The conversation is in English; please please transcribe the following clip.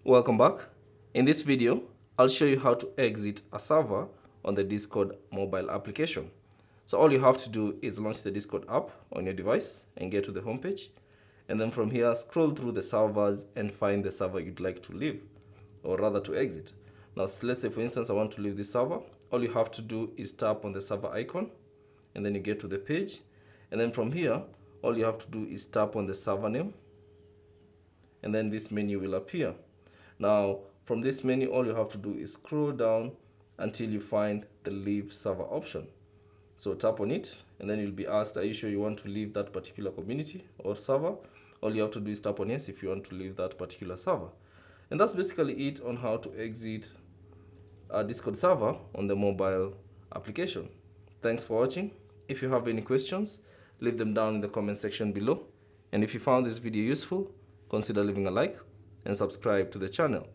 Welcome back. In this video, I'll show you how to exit a server on the Discord mobile application. So all you have to do is launch the Discord app on your device and get to the homepage. And then from here, scroll through the servers and find the server you'd like to leave, or rather to exit. Now, let's say for instance, I want to leave this server. All you have to do is tap on the server icon, and then you get to the page. And then from here, all you have to do is tap on the server name, and then this menu will appear. Now, from this menu, all you have to do is scroll down until you find the leave server option. So tap on it, and then you'll be asked, are you sure you want to leave that particular community or server? All you have to do is tap on yes if you want to leave that particular server. And that's basically it on how to exit a Discord server on the mobile application. Thanks for watching. If you have any questions, leave them down in the comment section below. And if you found this video useful, consider leaving a like and subscribe to the channel.